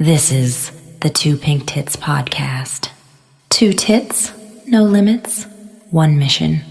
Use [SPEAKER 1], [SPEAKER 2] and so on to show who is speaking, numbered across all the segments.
[SPEAKER 1] This is the Two Pink Tits podcast. Two tits, no limits, one mission.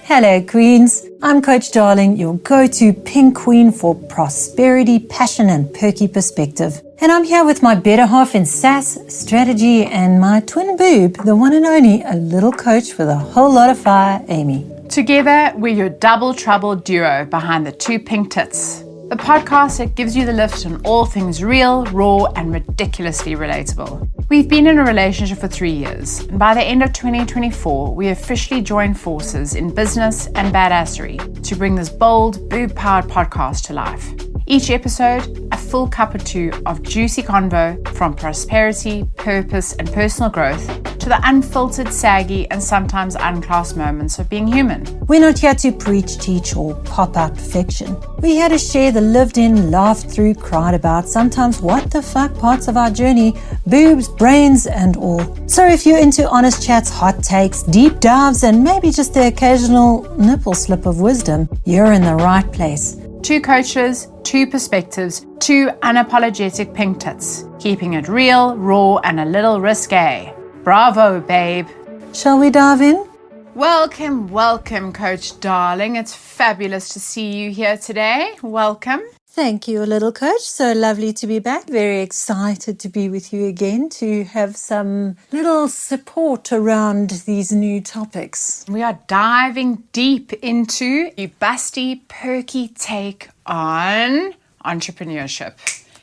[SPEAKER 2] Hello, Queens. I'm Coach Darling, your go-to pink queen for prosperity, passion, and perky perspective. And I'm here with my better half in sass, strategy, and my twin boob, the one and only, a little coach with a whole lot of fire, Amy.
[SPEAKER 3] Together, we're your double trouble duo behind the Two Pink Tits. The podcast that gives you the lift on all things real, raw, and ridiculously relatable. We've been in a relationship for 3 years, and by the end of 2024, we officially joined forces in business and badassery to bring this bold, boob-powered podcast to life. Each episode, a full cup or two of juicy convo from prosperity, purpose, and personal growth to the unfiltered, saggy, and sometimes unclasped moments of being human.
[SPEAKER 2] We're not here to preach, teach, or pop out perfection. We're here to share the lived in, laughed through, cried about, sometimes what the fuck parts of our journey, boobs, brains, and all. So if you're into honest chats, hot takes, deep dives, and maybe just the occasional nipple slip of wisdom, you're in the right place.
[SPEAKER 3] Two coaches, two perspectives, two unapologetic pink tits, keeping it real, raw, and a little risque. Bravo, babe.
[SPEAKER 2] Shall we dive in?
[SPEAKER 3] Welcome, welcome, Coach Darling. It's fabulous to see you here today. Welcome.
[SPEAKER 2] Thank you, little coach. So lovely to be back. Very excited to be with you again to have some little support around these new topics.
[SPEAKER 3] We are diving deep into a busty, perky take on entrepreneurship.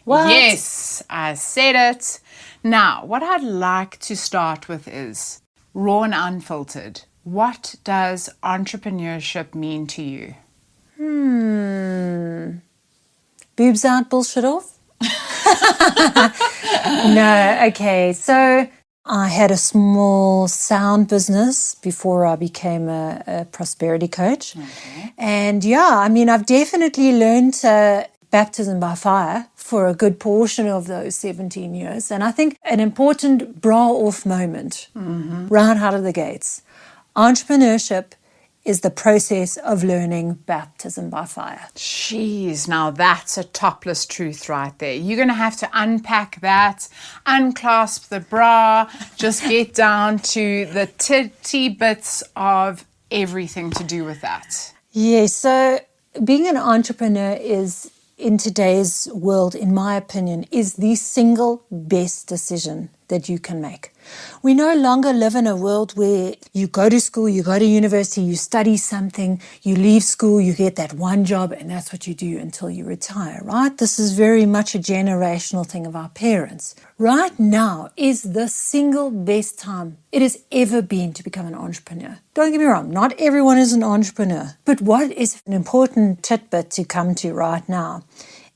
[SPEAKER 2] What?
[SPEAKER 3] Yes, I said it. Now, what I'd like to start with is raw and unfiltered. What does entrepreneurship mean to you?
[SPEAKER 2] Boobs out, bullshit off? No, okay. So I had a small sound business before I became a prosperity coach.
[SPEAKER 3] Okay.
[SPEAKER 2] And yeah, I mean, I've definitely learned baptism by fire for a good portion of those 17 years. And I think an important bra-off moment right out of the gates. Entrepreneurship is the process of learning baptism by fire.
[SPEAKER 3] Jeez, now that's a topless truth right there. You're going to have to unpack that, unclasp the bra, just get down to the titty bits of everything to do with that.
[SPEAKER 2] Yeah, so being an entrepreneur is, in today's world, in my opinion, is the single best decision that you can make. We no longer live in a world where you go to school, you go to university, you study something, you leave school, you get that one job, and that's what you do until you retire, right? This is very much a generational thing of our parents. Right now is the single best time it has ever been to become an entrepreneur. Don't get me wrong, not everyone is an entrepreneur. But what is an important tidbit to come to right now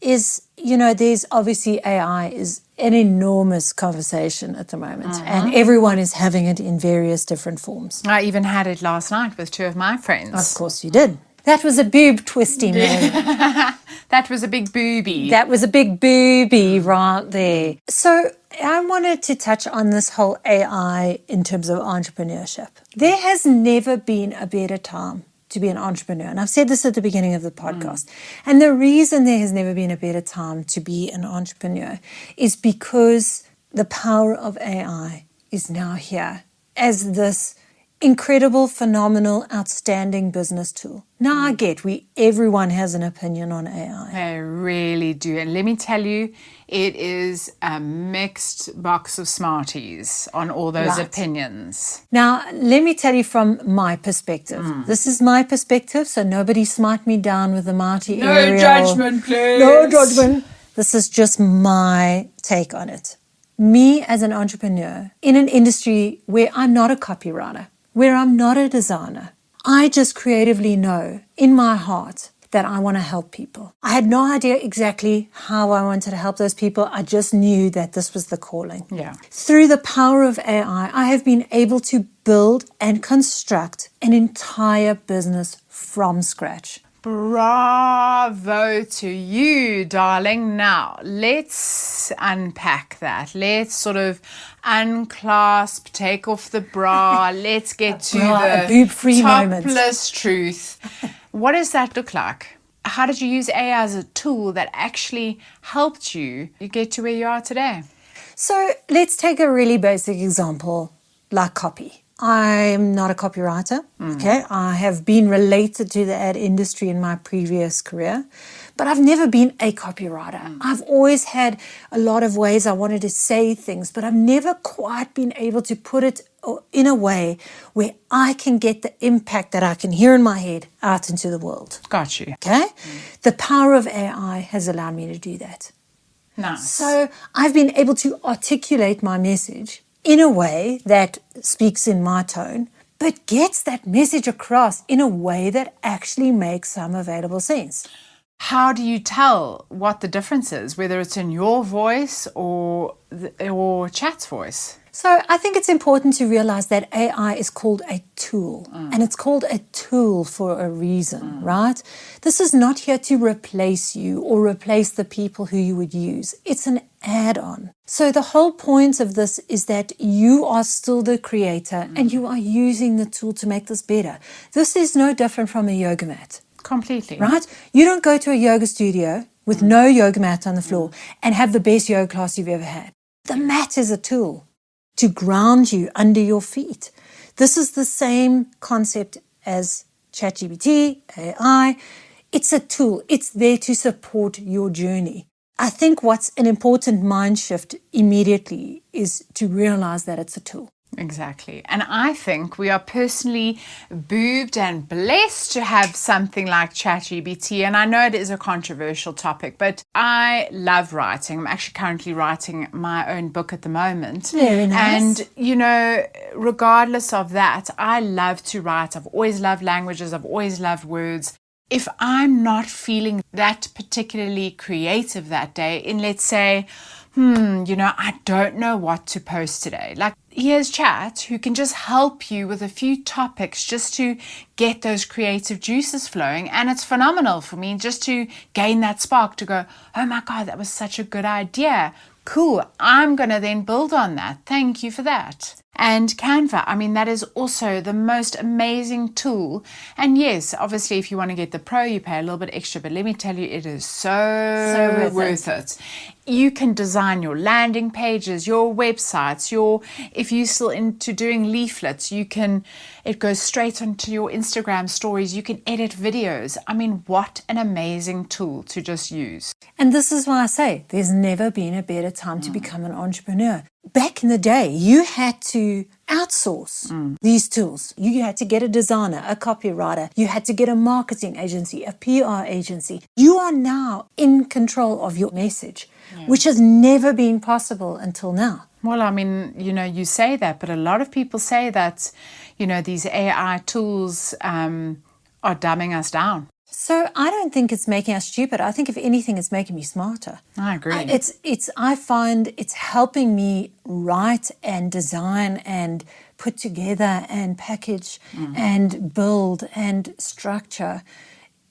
[SPEAKER 2] is, you know, there's obviously AI is an enormous conversation at the moment, and everyone is having it in various different forms.
[SPEAKER 3] I even had it last night with two of my friends.
[SPEAKER 2] Of course you did. That was a boob twisty, man.
[SPEAKER 3] That was a big boobie.
[SPEAKER 2] That was a big boobie right there. So I wanted to touch on this whole AI in terms of entrepreneurship. There has never been a better time to be an entrepreneur. And I've said this at the beginning of the podcast. And the reason there has never been a better time to be an entrepreneur is because the power of AI is now here as this incredible, phenomenal, outstanding business tool. Now I get everyone has an opinion on AI.
[SPEAKER 3] They really do. And let me tell you, it is a mixed box of smarties on all those opinions.
[SPEAKER 2] Now, let me tell you from my perspective. This is my perspective, so nobody smite me down with the mighty Ariel.
[SPEAKER 3] No judgment, please.
[SPEAKER 2] No judgment. This is just my take on it. Me as an entrepreneur in an industry where I'm not a copywriter, where I'm not a designer, I just creatively know in my heart that I want to help people. I had no idea exactly how I wanted to help those people. I just knew that this was the calling.
[SPEAKER 3] Yeah.
[SPEAKER 2] Through the power of AI, I have been able to build and construct an entire business from scratch.
[SPEAKER 3] Bravo to you, darling. Now, let's unpack that. Let's sort of unclasp, take off the bra. Let's get to the
[SPEAKER 2] boob-free moment.
[SPEAKER 3] topless truth. What does that look like? how did you use AI as a tool that actually helped you get to where you are today?
[SPEAKER 2] So let's take a really basic example like copy. I'm not a copywriter, okay? I have been related to the ad industry in my previous career, but I've never been a copywriter. I've always had a lot of ways I wanted to say things, but I've never quite been able to put it in a way where I can get the impact that I can hear in my head out into the world.
[SPEAKER 3] Got you.
[SPEAKER 2] Okay? The power of AI has allowed me to do that.
[SPEAKER 3] Nice.
[SPEAKER 2] So I've been able to articulate my message in a way that speaks in my tone, but gets that message across in a way that actually makes some available sense.
[SPEAKER 3] How do you tell what the difference is, whether it's in your voice or chat's voice?
[SPEAKER 2] So I think it's important to realize that AI is called a tool, and it's called a tool for a reason, right? This is not here to replace you or replace the people who you would use. It's an add-on. So the whole point of this is that you are still the creator and you are using the tool to make this better. This is no different from a yoga mat.
[SPEAKER 3] Completely.
[SPEAKER 2] Right? You don't go to a yoga studio with no yoga mat on the floor and have the best yoga class you've ever had. The mat is a tool to ground you under your feet. This is the same concept as ChatGPT, AI. It's a tool. It's there to support your journey. I think what's an important mind shift immediately is to realize that it's a tool.
[SPEAKER 3] Exactly. And I think we are personally boobed and blessed to have something like ChatGPT. And I know it is a controversial topic, but I love writing. I'm actually currently writing my own book at the moment.
[SPEAKER 2] Very nice.
[SPEAKER 3] And, you know, regardless of that, I love to write. I've always loved languages. I've always loved words. If I'm not feeling that particularly creative that day in, let's say, I don't know what to post today. Like, here's Chat who can just help you with a few topics just to get those creative juices flowing. And it's phenomenal for me just to gain that spark to go, oh my God, that was such a good idea. Cool. I'm going to then build on that. Thank you for that. And Canva, I mean, that is also the most amazing tool. And yes, obviously, if you want to get the pro, you pay a little bit extra. But let me tell you, it is so worth it. You can design your landing pages, your websites, if you're still into doing leaflets, it goes straight onto your Instagram stories. You can edit videos. I mean, what an amazing tool to just use.
[SPEAKER 2] And this is why I say there's never been a better time to become an entrepreneur. Back in the day, you had to outsource these tools. You had to get a designer, a copywriter. You had to get a marketing agency, a PR agency. You are now in control of your message, which has never been possible until now.
[SPEAKER 3] Well, I mean, you say that, but a lot of people say that, these AI tools are dumbing us down.
[SPEAKER 2] So I don't think it's making us stupid. I think if anything, it's making me smarter.
[SPEAKER 3] I agree.
[SPEAKER 2] I find it's helping me write and design and put together and package and build and structure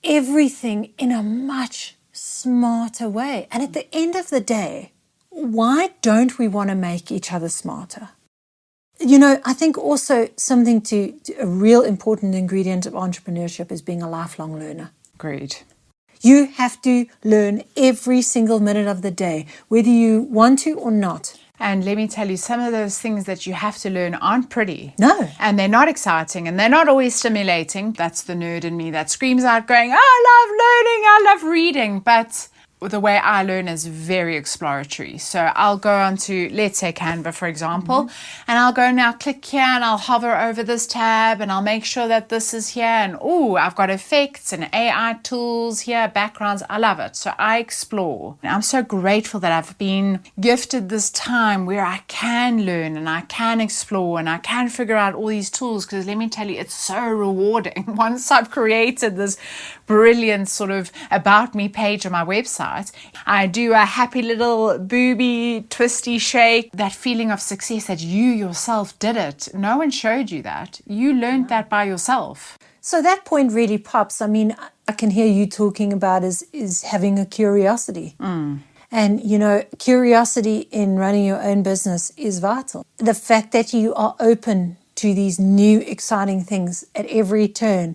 [SPEAKER 2] everything in a much smarter way. And at the end of the day, why don't we want to make each other smarter? I think also something a real important ingredient of entrepreneurship is being a lifelong learner.
[SPEAKER 3] Agreed.
[SPEAKER 2] You have to learn every single minute of the day, whether you want to or not.
[SPEAKER 3] And let me tell you, some of those things that you have to learn aren't pretty.
[SPEAKER 2] No.
[SPEAKER 3] And they're not exciting and they're not always stimulating. That's the nerd in me that screams out going, I love learning, I love reading. But the way I learn is very exploratory. So I'll go onto, let's say Canva, for example, and I'll go now click here and I'll hover over this tab and I'll make sure that this is here. And I've got effects and AI tools here, backgrounds. I love it. So I explore. And I'm so grateful that I've been gifted this time where I can learn and I can explore and I can figure out all these tools, because let me tell you, it's so rewarding. Once I've created this brilliant sort of about me page on my website, I do a happy little booby twisty shake, that feeling of success that you yourself did it. No one showed you that. You learned that by yourself.
[SPEAKER 2] So that point really pops. I mean, I can hear you talking about is having a curiosity. And, curiosity in running your own business is vital. The fact that you are open to these new exciting things at every turn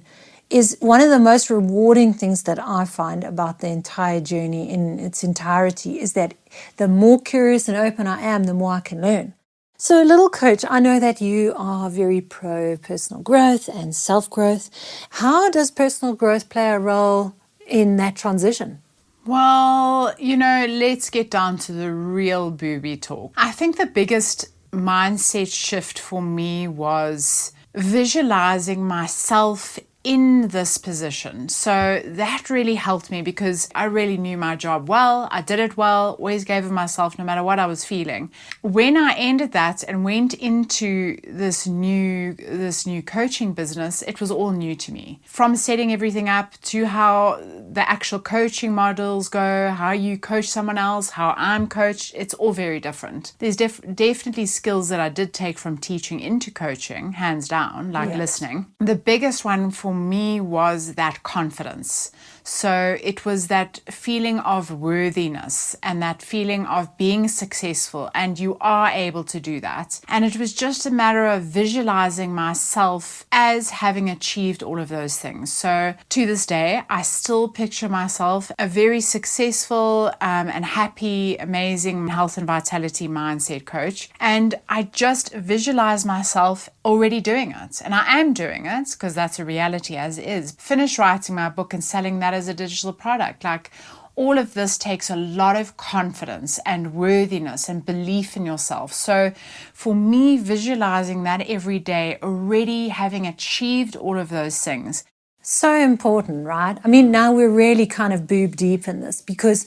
[SPEAKER 2] is one of the most rewarding things that I find about the entire journey in its entirety is that the more curious and open I am, the more I can learn. So, little coach, I know that you are very pro personal growth and self-growth. How does personal growth play a role in that transition?
[SPEAKER 3] Well, let's get down to the real booby talk. I think the biggest mindset shift for me was visualizing myself in this position. So that really helped me because I really knew my job well. I did it well, always gave of myself no matter what I was feeling. When I ended that and went into this new coaching business, it was all new to me. From setting everything up to how the actual coaching models go, how you coach someone else, how I'm coached, it's all very different. There's definitely skills that I did take from teaching into coaching, hands down, like listening. The biggest one for me was that confidence. So it was that feeling of worthiness and that feeling of being successful, and you are able to do that. And it was just a matter of visualizing myself as having achieved all of those things. So to this day, I still picture myself a very successful and happy, amazing health and vitality mindset coach. And I just visualize myself already doing it. And I am doing it because that's a reality as is. Finish writing my book and selling that as a digital product. Like, all of this takes a lot of confidence and worthiness and belief in yourself. So for me, visualizing that every day, already having achieved all of those things.
[SPEAKER 2] So important, right? I mean, now we're really kind of boob deep in this because,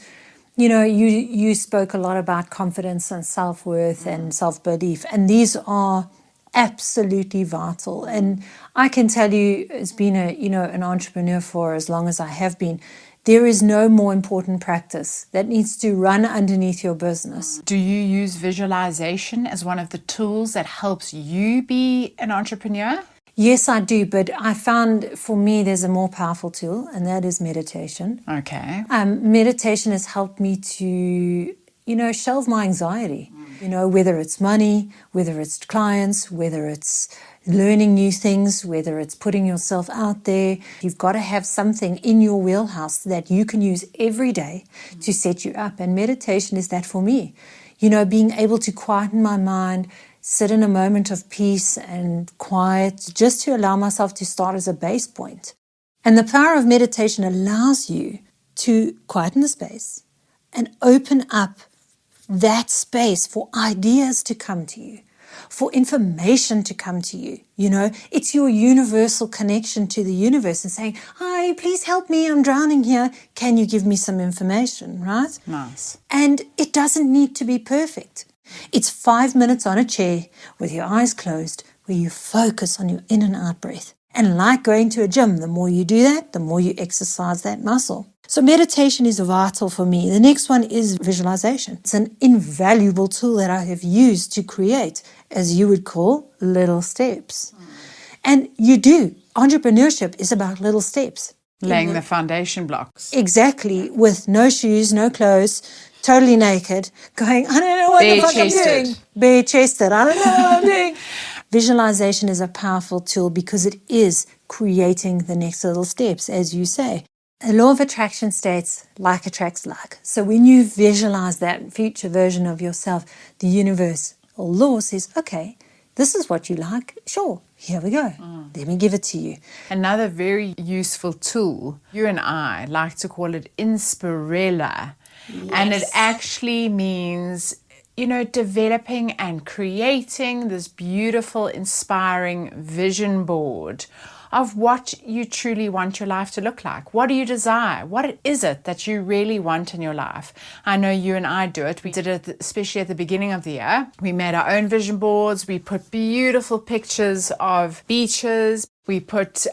[SPEAKER 2] you spoke a lot about confidence and self-worth and self-belief, and these are absolutely vital. And I can tell you, as being an entrepreneur for as long as I have been, there is no more important practice that needs to run underneath your business.
[SPEAKER 3] Do you use visualization as one of the tools that helps you be an entrepreneur?
[SPEAKER 2] Yes, I do, but I found for me there's a more powerful tool, and that is meditation.
[SPEAKER 3] Okay.
[SPEAKER 2] Meditation has helped me to, shelve my anxiety. Whether it's money, whether it's clients, whether it's learning new things, whether it's putting yourself out there. You've got to have something in your wheelhouse that you can use every day to set you up. And meditation is that for me. Being able to quieten my mind, sit in a moment of peace and quiet, just to allow myself to start as a base point. And the power of meditation allows you to quieten the space and open up that space for ideas to come to you, for information to come to you. It's your universal connection to the universe and saying, hi, please help me, I'm drowning here. Can you give me some information, right?
[SPEAKER 3] Nice.
[SPEAKER 2] And it doesn't need to be perfect. It's 5 minutes on a chair with your eyes closed where you focus on your in and out breath. And like going to a gym, the more you do that, the more you exercise that muscle. So meditation is vital for me. The next one is visualization. It's an invaluable tool that I have used to create, as you would call, little steps. And you do. Entrepreneurship is about little steps.
[SPEAKER 3] Laying the foundation blocks.
[SPEAKER 2] Exactly. With no shoes, no clothes, totally naked, going, I don't know what the fuck I'm doing. Bare-chested. I don't know what I'm doing. Visualization is a powerful tool because it is creating the next little steps, as you say. The law of attraction states, like attracts like. So when you visualize that future version of yourself, the universe or law says, okay, this is what you like. Sure, here we go. Let me give it to you.
[SPEAKER 3] Another very useful tool, you and I like to call it Inspirella. Yes. And it actually means, developing and creating this beautiful, inspiring vision board of what you truly want your life to look like. What do you desire? What is it that you really want in your life? I know you and I do it. We did it especially at the beginning of the year. We made our own vision boards. We put beautiful pictures of beaches. We put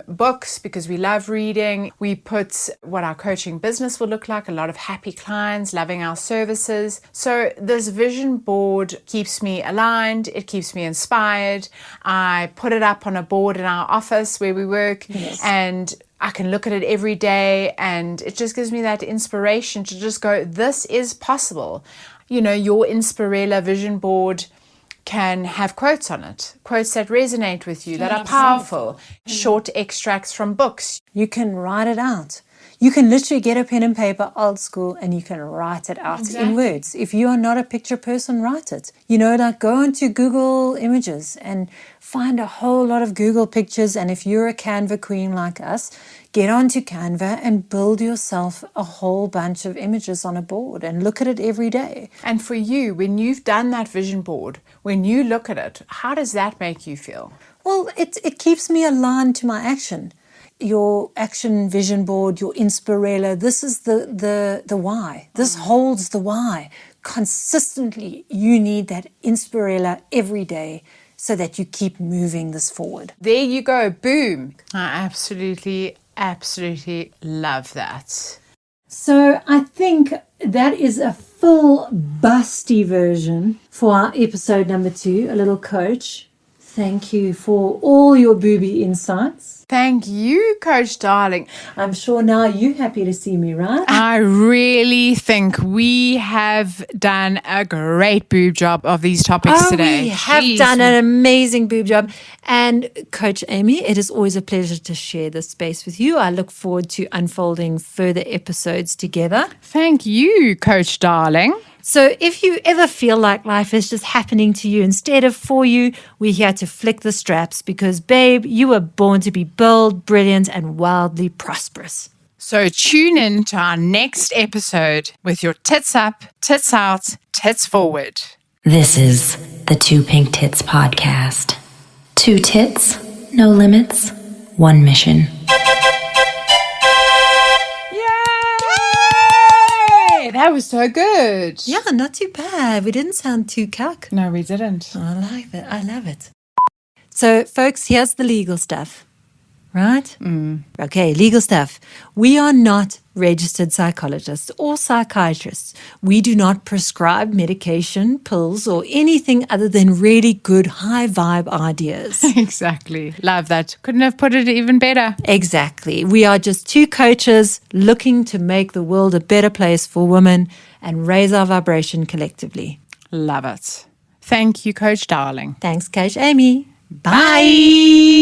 [SPEAKER 3] books because we love reading. We put what our coaching business will look like, a lot of happy clients, loving our services. So this vision board keeps me aligned. It keeps me inspired. I put it up on a board in our office where we work, and I can look at it every day, and it just gives me that inspiration to just go, this is possible. Your Inspirella vision board can have quotes on it, quotes that resonate with you, that are powerful, short extracts from books.
[SPEAKER 2] You can write it out. You can literally get a pen and paper, old school, and you can write it out in words. If you are not a picture person, write it. Like go onto Google Images and find a whole lot of Google pictures. And if you're a Canva queen like us, get onto Canva and build yourself a whole bunch of images on a board and look at it every day.
[SPEAKER 3] And for you, when you've done that vision board, when you look at it, how does that make you feel?
[SPEAKER 2] Well, it keeps me aligned to my action. Your action vision board, your Inspirella, this is the why. This holds the why. Consistently, you need that Inspirella every day so that you keep moving this forward.
[SPEAKER 3] There you go, boom. I absolutely love that.
[SPEAKER 2] So I think that is a full busty version for our episode number 2, a little coach. Thank you for all your booby insights.
[SPEAKER 3] Thank you, Coach Darling.
[SPEAKER 2] I'm sure now you're happy to see me, right?
[SPEAKER 3] I really think we have done a great boob job of these topics today.
[SPEAKER 2] We have done an amazing boob job. And Coach Amy, it is always a pleasure to share this space with you. I look forward to unfolding further episodes together.
[SPEAKER 3] Thank you, Coach Darling.
[SPEAKER 2] So if you ever feel like life is just happening to you instead of for you, we're here to flick the straps because, babe, you were born to be bold, brilliant, and wildly prosperous.
[SPEAKER 3] So tune in to our next episode with your tits up, tits out, tits forward.
[SPEAKER 1] This is the Two Pink Tits Podcast. 2 tits, no limits, 1 mission.
[SPEAKER 3] That was so good.
[SPEAKER 2] Yeah, not too bad. We didn't sound too cuck.
[SPEAKER 3] No, we didn't.
[SPEAKER 2] I like it. I love it. So, folks, here's the legal stuff, right? Okay, legal stuff. We are not registered psychologists or psychiatrists. We do not prescribe medication, pills, or anything other than really good high vibe ideas.
[SPEAKER 3] Exactly. Love that. Couldn't have put it even better.
[SPEAKER 2] Exactly. We are just 2 coaches looking to make the world a better place for women and raise our vibration collectively.
[SPEAKER 3] Love it. Thank you, Coach Darling.
[SPEAKER 2] Thanks, Coach Amy. Bye.